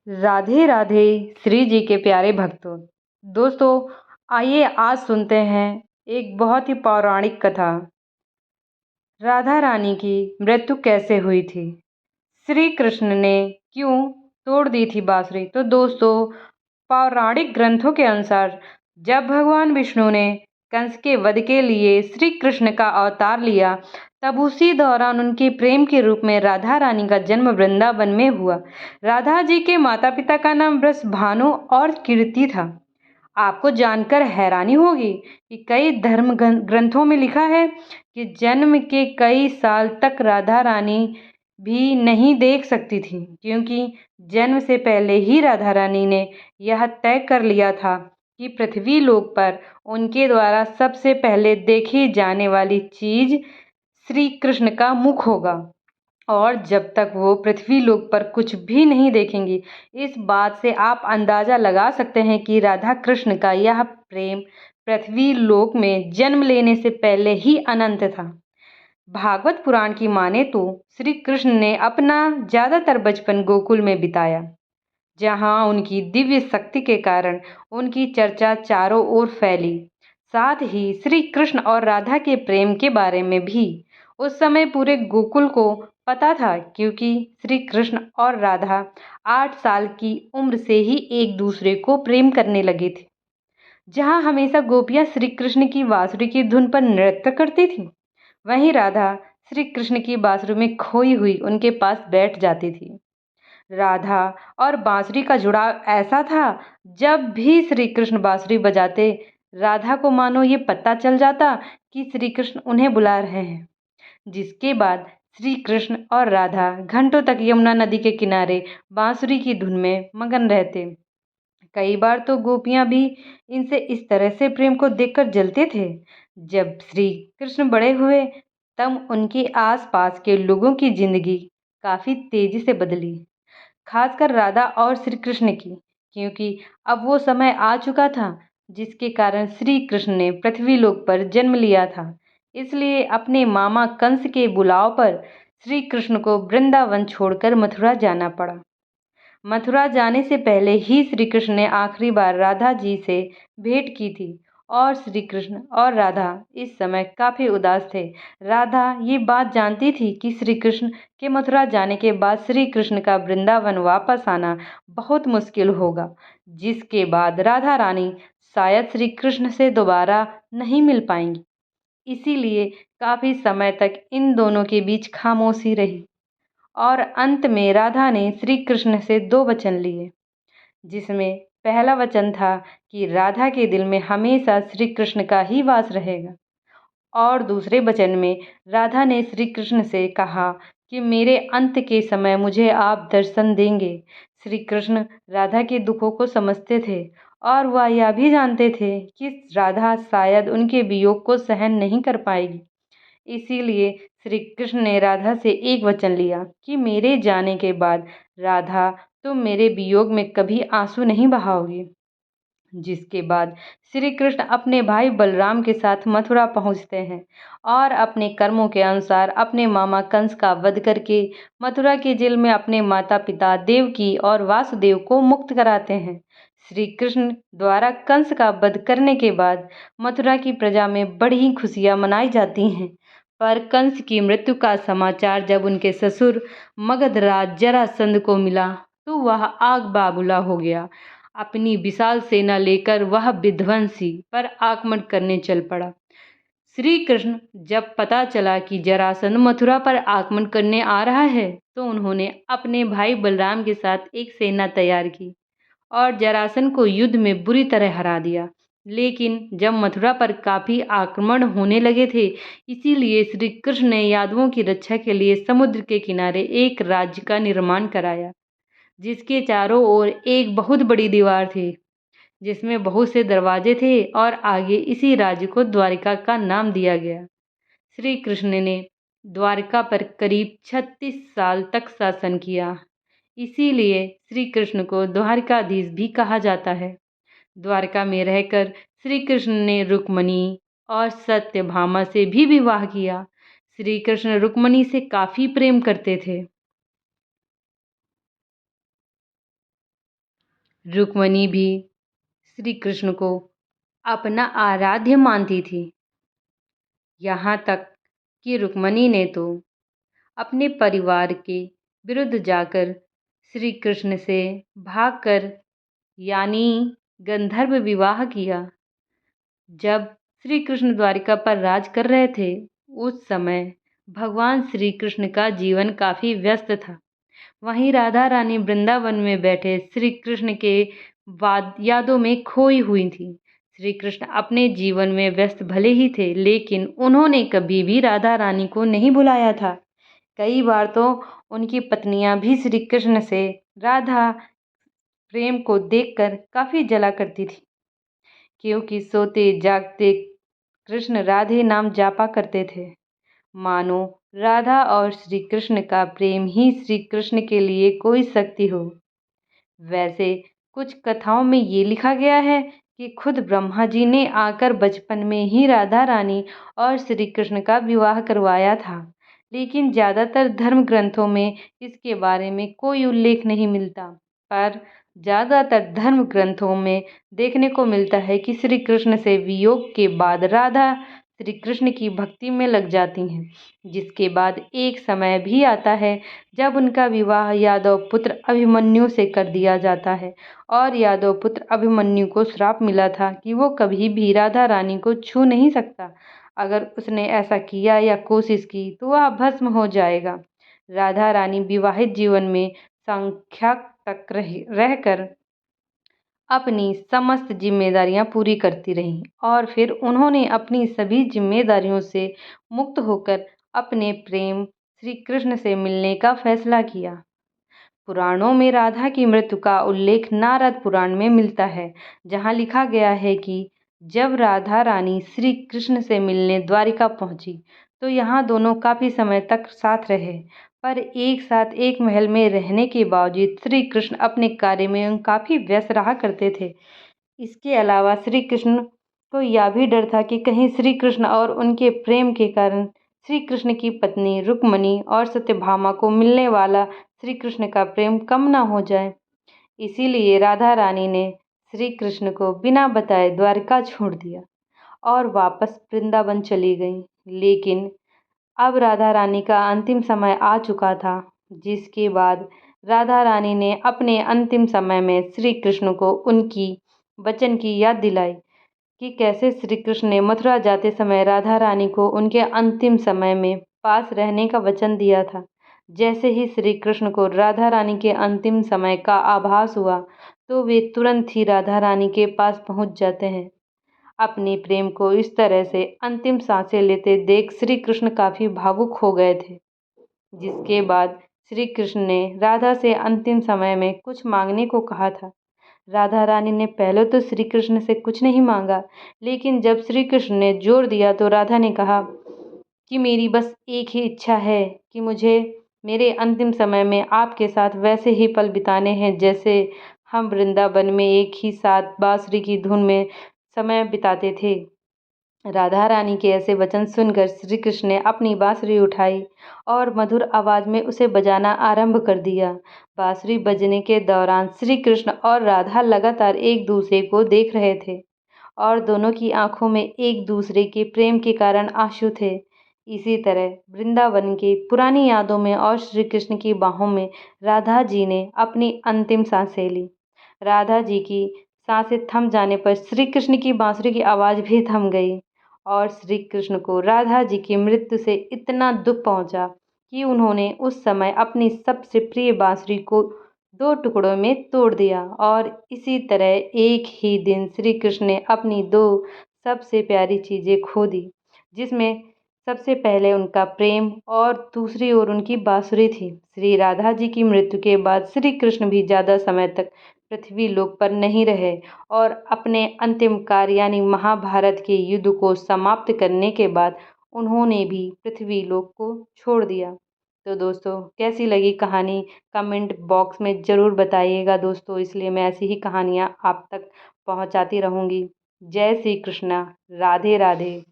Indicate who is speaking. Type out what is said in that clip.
Speaker 1: राधे राधे श्री जी के प्यारे भक्तों। दोस्तों, आइए आज सुनते हैं एक बहुत ही पौराणिक कथा। राधा रानी की मृत्यु कैसे हुई थी, श्री कृष्ण ने क्यों तोड़ दी थी बांसुरी। तो दोस्तों, पौराणिक ग्रंथों के अनुसार जब भगवान विष्णु ने कंस के वध के लिए श्री कृष्ण का अवतार लिया, तब उसी दौरान उनके प्रेम के रूप में राधा रानी का जन्म वृंदावन में हुआ। राधा जी के माता पिता का नाम वृषभानु और कीर्ति था। आपको जानकर हैरानी होगी कि कई धर्म ग्रंथों में लिखा है कि जन्म के कई साल तक राधा रानी भी नहीं देख सकती थी, क्योंकि जन्म से पहले ही राधा रानी ने यह तय कर लिया था कि पृथ्वी लोक पर उनके द्वारा सबसे पहले देखी जाने वाली चीज श्री कृष्ण का मुख होगा, और जब तक वो पृथ्वी लोक पर कुछ भी नहीं देखेंगी। इस बात से आप अंदाजा लगा सकते हैं कि राधा कृष्ण का यह प्रेम पृथ्वी लोक में जन्म लेने से पहले ही अनंत था। भागवत पुराण की माने तो श्री कृष्ण ने अपना ज्यादातर बचपन गोकुल में बिताया, जहां उनकी दिव्य शक्ति के कारण उनकी चर्चा चारों ओर फैली। साथ ही श्री कृष्ण और राधा के प्रेम के बारे में भी उस समय पूरे गोकुल को पता था, क्योंकि श्री कृष्ण और राधा 8 साल की उम्र से ही एक दूसरे को प्रेम करने लगे थे। जहां हमेशा गोपियां श्री कृष्ण की बांसुरी की धुन पर नृत्य करती थीं, वहीं राधा श्री कृष्ण की बांसुरी में खोई हुई उनके पास बैठ जाती थी। राधा और बांसुरी का जुड़ाव ऐसा था, जब भी श्री कृष्ण बांसुरी बजाते, राधा को मानो ये पता चल जाता कि श्री कृष्ण उन्हें बुला रहे हैं। जिसके बाद श्री कृष्ण और राधा घंटों तक यमुना नदी के किनारे बांसुरी की धुन में मगन रहते। कई बार तो गोपियां भी इनसे इस तरह से प्रेम को देखकर जलते थे। जब श्री कृष्ण बड़े हुए, तब उनके आसपास के लोगों की जिंदगी काफी तेजी से बदली, खासकर राधा और श्री कृष्ण की, क्योंकि अब वो समय आ चुका था जिसके कारण श्री कृष्ण ने पृथ्वी लोक पर जन्म लिया था। इसलिए अपने मामा कंस के बुलाव पर श्री कृष्ण को वृंदावन छोड़कर मथुरा जाना पड़ा। मथुरा जाने से पहले ही श्री कृष्ण ने आखिरी बार राधा जी से भेंट की थी, और श्री कृष्ण और राधा इस समय काफी उदास थे। राधा ये बात जानती थी कि श्री कृष्ण के मथुरा जाने के बाद श्री कृष्ण का वृंदावन वापस आना बहुत मुश्किल होगा, जिसके बाद राधा रानी शायद श्री कृष्ण से दोबारा नहीं मिल पाएंगी। इसीलिए काफी समय तक इन दोनों के बीच खामोशी रही, और अंत में राधा ने श्री कृष्ण से 2 वचन लिए, जिसमें पहला वचन था कि राधा के दिल में हमेशा श्री कृष्ण का ही वास रहेगा, और दूसरे वचन में राधा ने श्री कृष्ण से कहा कि मेरे अंत के समय मुझे आप दर्शन देंगे। श्री कृष्ण राधा के दुखों को समझते थे, और वह यह भी जानते थे कि राधा शायद उनके वियोग को सहन नहीं कर पाएगी। इसीलिए श्री कृष्ण ने राधा से एक वचन लिया कि मेरे जाने के बाद राधा, तुम मेरे वियोग में कभी आंसू नहीं बहाओगी। जिसके बाद श्री कृष्ण अपने भाई बलराम के साथ मथुरा पहुंचते हैं, और अपने कर्मों के अनुसार अपने मामा कंस का वध करके मथुरा के जेल में अपने माता पिता देवकी और वासुदेव को मुक्त कराते हैं। श्री कृष्ण द्वारा कंस का वध करने के बाद मथुरा की प्रजा में बड़ी खुशियां मनाई जाती हैं। पर कंस की मृत्यु का समाचार जब उनके ससुर मगधराज जरासंध को मिला, तो वह आग बाबूला हो गया। अपनी विशाल सेना लेकर वह विध्वंसी पर आक्रमण करने चल पड़ा। श्री कृष्ण जब पता चला कि जरासंध मथुरा पर आक्रमण करने आ रहा है, तो उन्होंने अपने भाई बलराम के साथ एक सेना तैयार की और जरासंध को युद्ध में बुरी तरह हरा दिया। लेकिन जब मथुरा पर काफी आक्रमण होने लगे थे, इसीलिए श्री कृष्ण ने यादवों की रक्षा के लिए समुद्र के किनारे एक राज्य का निर्माण कराया, जिसके चारों ओर एक बहुत बड़ी दीवार थी, जिसमें बहुत से दरवाजे थे, और आगे इसी राज्य को द्वारिका का नाम दिया गया। श्री कृष्ण ने द्वारिका पर करीब 36 साल तक शासन किया। इसीलिए श्री कृष्ण को द्वारिकाधीश भी कहा जाता है। द्वारका में रहकर श्री कृष्ण ने रुक्मणी और सत्यभामा से भी विवाह किया। श्री कृष्ण रुक्मणी से काफी प्रेम करते थे। रुक्मिणी भी श्री कृष्ण को अपना आराध्य मानती थी। यहाँ तक कि रुक्मिणी ने तो अपने परिवार के विरुद्ध जाकर श्री कृष्ण से भागकर यानी गंधर्व विवाह किया। जब श्री कृष्ण द्वारिका पर राज कर रहे थे उस समय भगवान श्री कृष्ण का जीवन काफ़ी व्यस्त था। वहीं राधा रानी वृंदावन में बैठे श्री कृष्ण के बाद यादों में खोई हुई थी। श्री कृष्ण अपने जीवन में व्यस्त भले ही थे, लेकिन उन्होंने कभी भी राधा रानी को नहीं बुलाया था। कई बार तो उनकी पत्नियां भी श्री कृष्ण से राधा प्रेम को देखकर काफ़ी जला करती थी, क्योंकि सोते जागते कृष्ण राधे नाम जापा करते थे। मानो राधा और श्री कृष्ण का प्रेम ही श्री कृष्ण के लिए कोई शक्ति हो। वैसे कुछ कथाओं में ये लिखा गया है कि खुद ब्रह्मा जी ने आकर बचपन में ही राधा रानी और श्री कृष्ण का विवाह करवाया था, लेकिन ज़्यादातर धर्म ग्रंथों में इसके बारे में कोई उल्लेख नहीं मिलता। पर ज़्यादातर धर्म ग्रंथों में देखने को मिलता है कि श्री कृष्ण से वियोग के बाद राधा श्री कृष्ण की भक्ति में लग जाती हैं, जिसके बाद एक समय भी आता है जब उनका विवाह यादव पुत्र अभिमन्यु से कर दिया जाता है। और यादव पुत्र अभिमन्यु को श्राप मिला था कि वो कभी भी राधा रानी को छू नहीं सकता। अगर उसने ऐसा किया या कोशिश की तो वह भस्म हो जाएगा। राधा रानी विवाहित जीवन में संख्याक तक रहकर अपनी समस्त जिम्मेदारियां पूरी करती रहीं और फिर उन्होंने अपनी सभी जिम्मेदारियों से मुक्त होकर अपने प्रेम श्री कृष्ण से मिलने का फैसला किया। पुराणों में राधा की मृत्यु का उल्लेख नारद पुराण में मिलता है, जहाँ लिखा गया है कि जब राधा रानी श्री कृष्ण से मिलने द्वारिका पहुंची तो यहाँ दोनों काफ़ी समय तक साथ रहे, पर एक साथ एक महल में रहने के बावजूद श्री कृष्ण अपने कार्य में काफ़ी व्यस्त रहा करते थे। इसके अलावा श्री कृष्ण को यह भी डर था कि कहीं श्री कृष्ण और उनके प्रेम के कारण श्री कृष्ण की पत्नी रुक्मिणी और सत्यभामा को मिलने वाला श्री कृष्ण का प्रेम कम ना हो जाए। इसीलिए राधा रानी ने श्री कृष्ण को बिना बताए द्वारका छोड़ दिया और वापस वृंदावन चली गई। लेकिन अब राधा रानी का अंतिम समय आ चुका था, जिसके बाद राधा रानी ने अपने अंतिम समय में श्री कृष्ण को उनकी वचन की याद दिलाई कि कैसे श्री कृष्ण ने मथुरा जाते समय राधा रानी को उनके अंतिम समय में पास रहने का वचन दिया था। जैसे ही श्री कृष्ण को राधा रानी के अंतिम समय का आभास हुआ तो वे तुरंत ही राधा रानी के पास पहुंच जाते हैं। अपने प्रेम को इस तरह से अंतिम सांसें लेते देख श्री कृष्ण काफ़ी भावुक हो गए थे, जिसके बाद श्री कृष्ण ने राधा से अंतिम समय में कुछ मांगने को कहा था। राधा रानी ने पहले तो श्री कृष्ण से कुछ नहीं मांगा, लेकिन जब श्री कृष्ण ने जोर दिया तो राधा ने कहा कि मेरी बस एक ही इच्छा है कि मुझे मेरे अंतिम समय में आपके साथ वैसे ही पल बिताने हैं जैसे हम वृंदावन में एक ही साथ बांसुरी की धुन में समय बिताते थे। राधा रानी के ऐसे वचन सुनकर श्री कृष्ण ने अपनी बांसुरी उठाई और मधुर आवाज़ में उसे बजाना आरंभ कर दिया। बांसुरी बजने के दौरान श्री कृष्ण और राधा लगातार एक दूसरे को देख रहे थे और दोनों की आंखों में एक दूसरे के प्रेम के कारण आंसू थे। इसी तरह वृंदावन के पुरानी यादों में और श्री कृष्ण की बाहों में राधा जी ने अपनी अंतिम सांसें ली। राधा जी की सांसें थम जाने पर श्री कृष्ण की बांसुरी की आवाज़ भी थम गई और श्री कृष्ण को राधा जी की मृत्यु से इतना दुख पहुंचा कि उन्होंने उस समय अपनी सबसे प्रिय बांसुरी को दो टुकड़ों में तोड़ दिया। और इसी तरह एक ही दिन श्री कृष्ण ने अपनी दो सबसे प्यारी चीज़ें खो दी, जिसमें सबसे पहले उनका प्रेम और दूसरी ओर उनकी बांसुरी थी। श्री राधा जी की मृत्यु के बाद श्री कृष्ण भी ज़्यादा समय तक पृथ्वी लोक पर नहीं रहे और अपने अंतिम कार्य यानी महाभारत के युद्ध को समाप्त करने के बाद उन्होंने भी पृथ्वी लोक को छोड़ दिया। तो दोस्तों, कैसी लगी कहानी कमेंट बॉक्स में ज़रूर बताइएगा दोस्तों, इसलिए मैं ऐसी ही कहानियाँ आप तक पहुँचाती रहूँगी। जय श्री कृष्णा, राधे राधे।